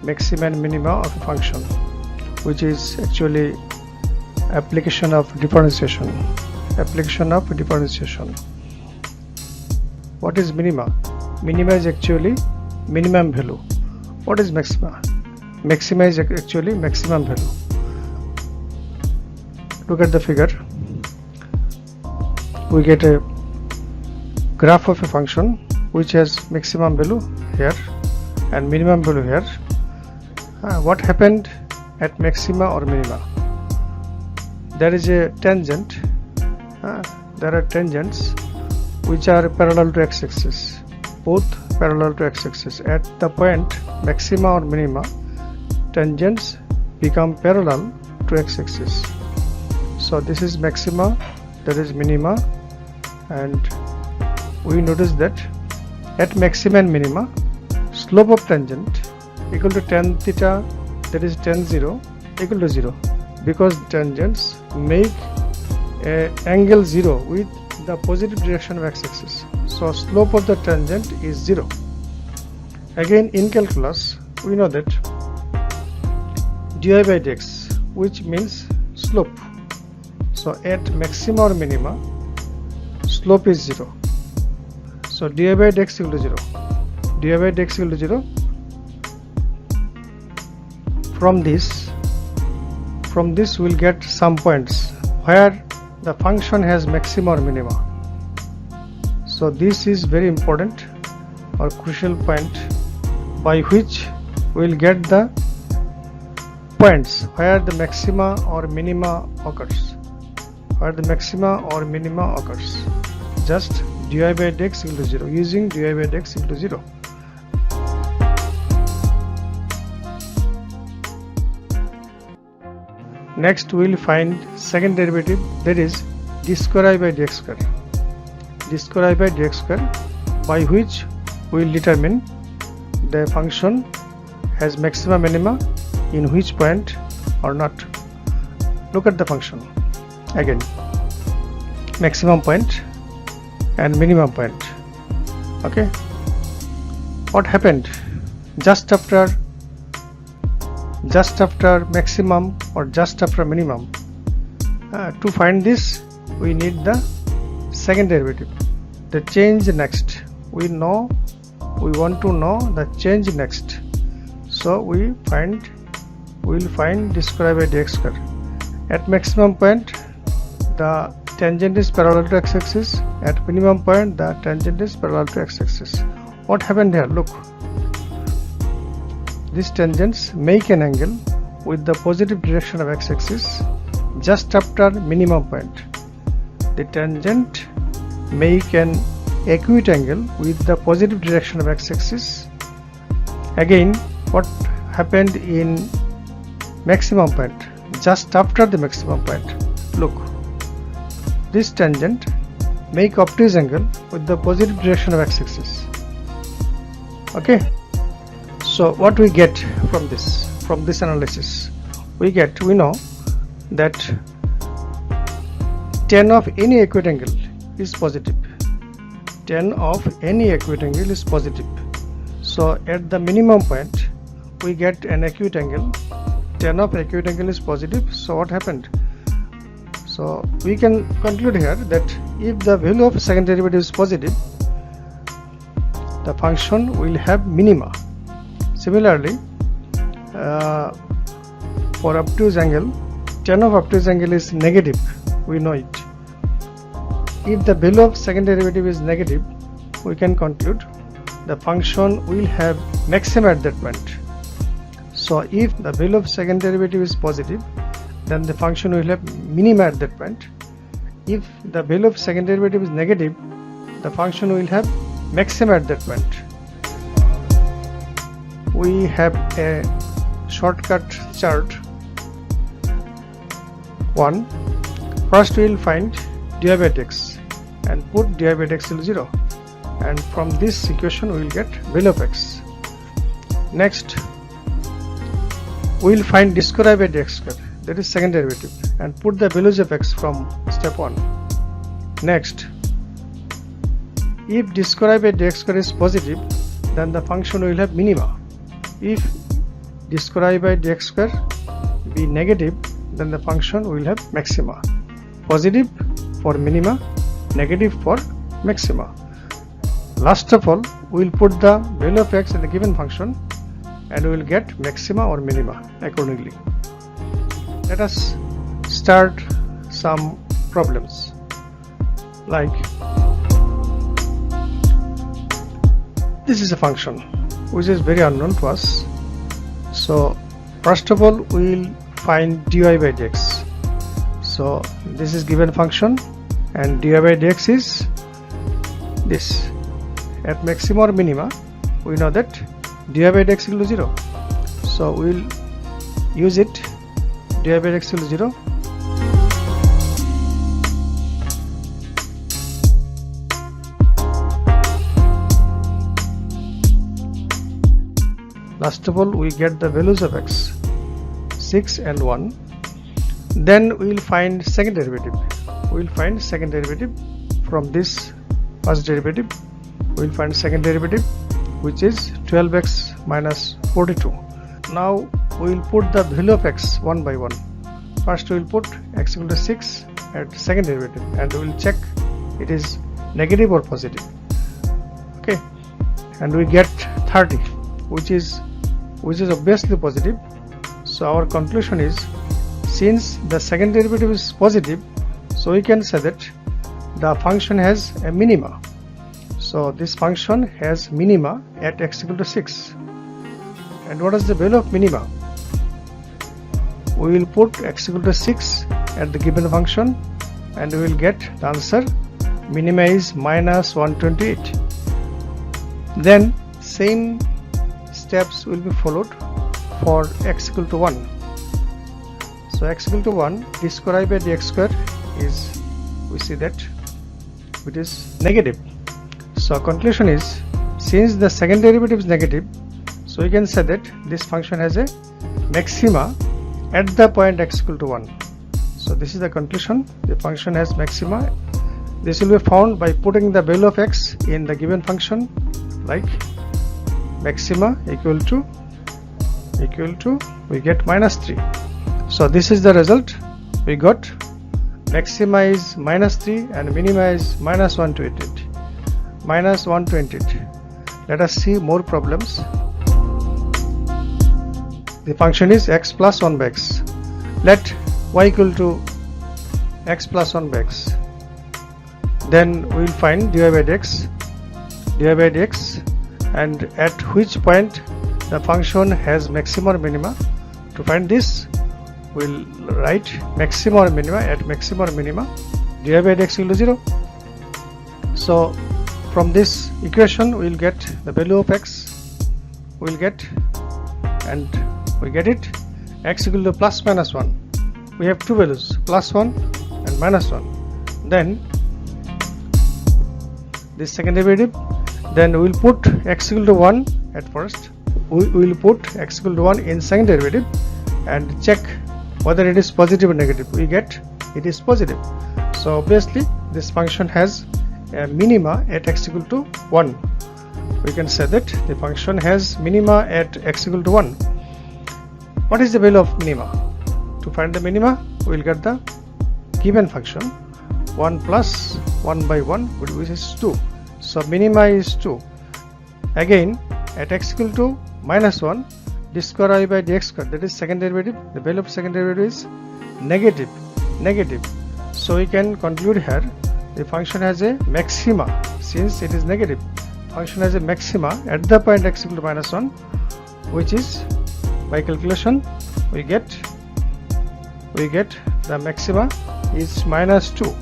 maxima and minima of a function, which is actually application of differentiation. What is minima? Minima is actually minimum value. What is maxima? Maxima is actually maximum value. Look at the figure. We get a graph of a function which has maximum value here and minimum value here. What happened at maxima or minima? There is a tangent. There are tangents which are parallel to x-axis, both parallel to x-axis. At the point maxima or minima, tangents become parallel to x-axis. So this is maxima, that is minima, and we notice that at maxima and minima, slope of tangent equal to tan theta, that is tan 0, equal to 0, because tangents make a angle 0 with the positive direction of x-axis. So slope of the tangent is 0. Again, in calculus we know that dy by dx, which means slope. So at maxima or minima, slope is 0. So dy by dx equal to 0. dy by dx equal to 0. From this we'll get some points where the function has maxima or minima. So this is very important or crucial point by which we'll get the points where the maxima or minima occurs. Just dy by dx equal to 0, using dy by dx equal to 0. Next we will find second derivative, that is d square I by dx square. d square I by dx square, by which we will determine the function has maxima minima in which point or not. Look at the function again, maximum point and minimum point. Okay, what happened just after maximum or just after minimum? To find this we need the second derivative, the change next. We want to know the change next. So we will find d square by dx square. At maximum point the tangent is parallel to x-axis, at minimum point the tangent is parallel to x-axis. What happened here? Look, these tangents make an angle with the positive direction of x-axis just after minimum point. The tangent make an acute angle with the positive direction of x-axis. Again, what happened in maximum point? Just after the maximum point, look, this tangent make obtuse angle with the positive direction of x-axis. Okay, so what we get from this analysis? We know that tan of any acute angle is positive. Tan of any acute angle is positive. So at the minimum point we get an acute angle. Tan of acute angle is positive. So what happened? So we can conclude here that if the value of second derivative is positive, the function will have minima. Similarly, for obtuse angle, tan of obtuse angle is negative. We know it. If the value of second derivative is negative, we can conclude the function will have maxima at that point. So if the value of second derivative is positive, then the function will have minima at that point. If the value of second derivative is negative, the function will have maxima at that point. We have a shortcut chart. First we will find dy by dx and put dy by dx equal to 0, and from this equation we will get value of x. Next we will find d square I by dx square, that is second derivative, and put the values of x from step 1. Next, if d square I by dx square is positive, then the function will have minima. If d square I by dx square be negative, then the function will have maxima. Positive for minima, negative for maxima. Last of all, we will put the value of x in the given function and we will get maxima or minima accordingly. Let us start some problems. Like this is a function which is very unknown to us. So first of all, we will find dy by dx. So this is given function and dy by dx is this. At maxima or minima, we know that dy by dx equal to 0. So we will use it. Dy by dx equal to 0. Last of all, we get the values of x, 6 and 1. Then we will find second derivative. We will find second derivative from this first derivative. We will find second derivative, which is 12x minus 42. Now we will put the value of x one by one. First we will put x equal to 6 at second derivative and we will check it is negative or positive. Okay, and we get 30, which is obviously positive. So our conclusion is, since the second derivative is positive, so we can say that the function has a minima. So this function has minima at x equal to 6. And what is the value of minima? We will put x equal to 6 at the given function and we will get the answer. Minima is minus 128. Then same steps will be followed for x equal to 1. So x equal to 1, d square I by dx square is, we see that it is negative. So conclusion is, since the second derivative is negative, so we can say that this function has a maxima at the point x equal to 1. So this is the conclusion, the function has maxima. This will be found by putting the value of x in the given function, like maxima equal to we get minus 3. So this is the result. We got maxima is minus 3 and minima is minus 128. Minus 128. Let us see more problems. The function is x plus 1 by x. Let y equal to x plus 1 by x. Then we will find dy by dx, and at which point the function has maxima or minima. To find this, we will write maxima or minima. At maxima or minima, dy by dx equal to 0. So from this equation we will get the value of x, we will get, and we get it, x equal to plus minus 1. We have two values, plus 1 and minus 1. Then this second derivative, then we will put x equal to 1 at first. We will put x equal to 1 in second derivative and check whether it is positive or negative. We get it is positive. So obviously this function has a minima at x equal to 1. We can say that the function has minima at x equal to 1. What is the value of minima? To find the minima, we will get the given function 1 plus 1 by 1, which is 2. So minima is 2. Again, at x equal to minus 1, d square I by dx square, that is second derivative. The value of second derivative is negative. So we can conclude here the function has a maxima. Since it is negative, function has a maxima at the point x equal to minus 1, which is, by calculation, we get the maxima is minus 2.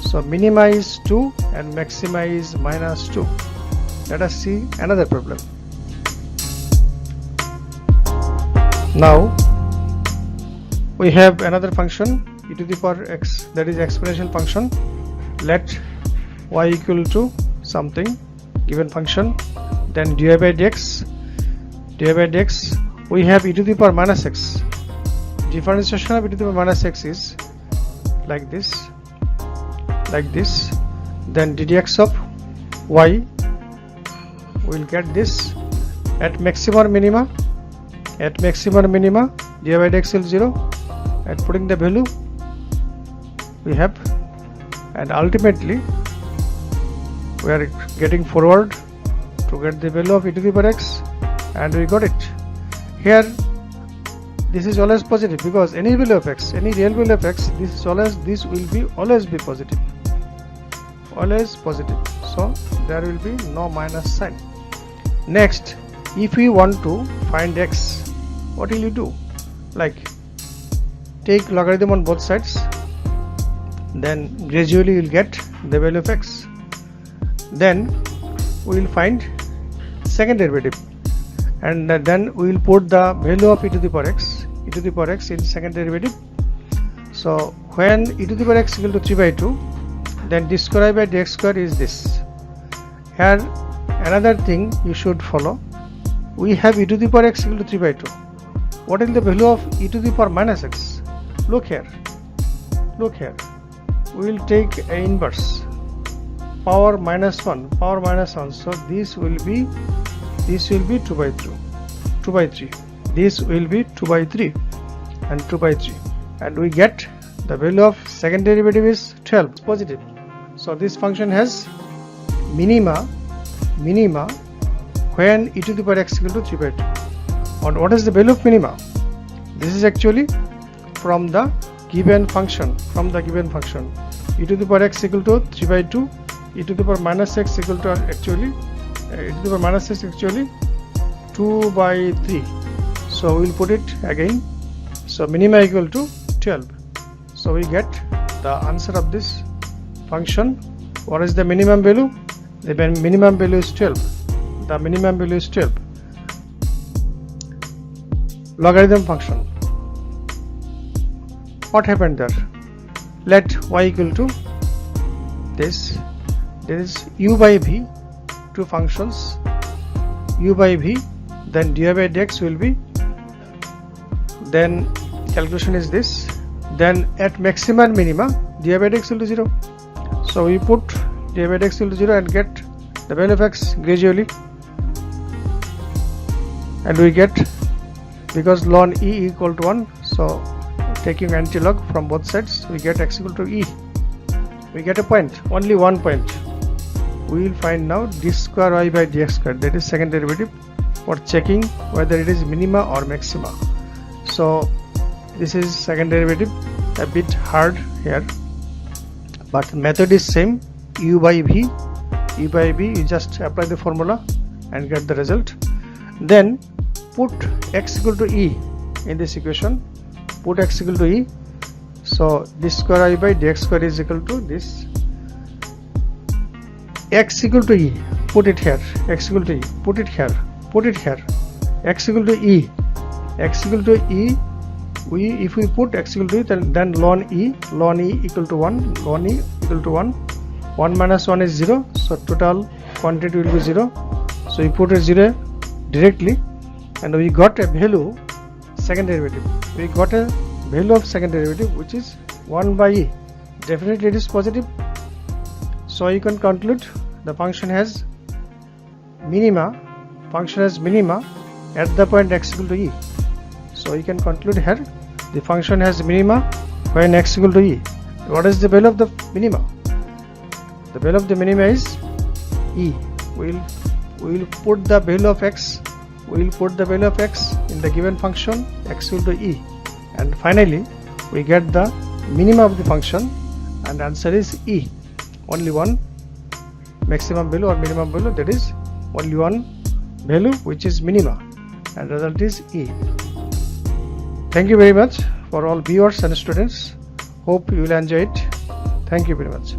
So minima is 2 and maxima is minus 2. Let us see another problem. Now we have another function e to the power x, that is exponential function. Let y equal to something, given function, then dy by dx, we have e to the power minus x. Differentiation of e to the power minus x is like this, then ddx of y, we will get this at maxima or minima. At maxima or minima, dy by dx will 0. At putting the value we have, and ultimately we are getting forward to get the value of e to the power x, and we got it. Here this is always positive because any value of x, any real value of x, this will always be positive, always positive. So there will be no minus sign. Next, if we want to find x, what will you do? Like, take logarithm on both sides, then gradually you will get the value of x. Then we will find second derivative, and then we will put the value of e to the power x in second derivative. So when e to the power x equal to 3 by 2, then d square by dx square is this. Here another thing you should follow, we have e to the power x equal to 3 by 2. What is the value of e to the power minus x? Look here, we will take a inverse, power minus 1, so this will be 2 by 3, this will be 2 by 3 and 2 by 3, and we get the value of second derivative is 12. It's positive. So this function has minima when e to the power x equal to 3 by 2. And what is the value of minima? This is actually from the given function, e to the power x equal to 3 by 2, e to the power minus x equal to actually 2 by 3. So we will put it again. So minima equal to 12. So we get the answer of this function. What is the minimum value? The minimum value is 12. The minimum value is 12. Logarithm function. What happened there? Let y equal to this. There is u by v, two functions, u by v, then dy by dx will be, then calculation is this, then at maxima and minima dy by dx will be 0. So we put dy by dx will be 0 and get the value of x gradually, and we get, because ln e equal to 1, so taking anti-log from both sides, we get x equal to e. We get a point, only one point. We will find now d square y by dx square, that is second derivative, for checking whether it is minima or maxima. So this is second derivative, a bit hard here, but method is same. U by v, you just apply the formula and get the result. Then put x equal to e in this equation, put x equal to e. So d square y by dx square is equal to this, x equal to e, put it here, x equal to e, put it here, x equal to e, if we put x equal to e, then ln e equal to 1, 1 minus 1 is 0, so total quantity will be 0. So we put a 0 directly, and we got a value second derivative. We got a value of second derivative which is 1 by e. Definitely it is positive. So you can conclude the function has minima at the point x equal to e. So you can conclude here the function has minima when x equal to e. What is the value of the minima? The value of the minima is e. We will put the value of x. We will put the value of x in the given function x equal to e, and finally we get the minima of the function, and answer is e. Only one maximum value or minimum value, that is only one value which is minima, and result is e. Thank you very much for all viewers and students. Hope you will enjoy it. Thank you very much.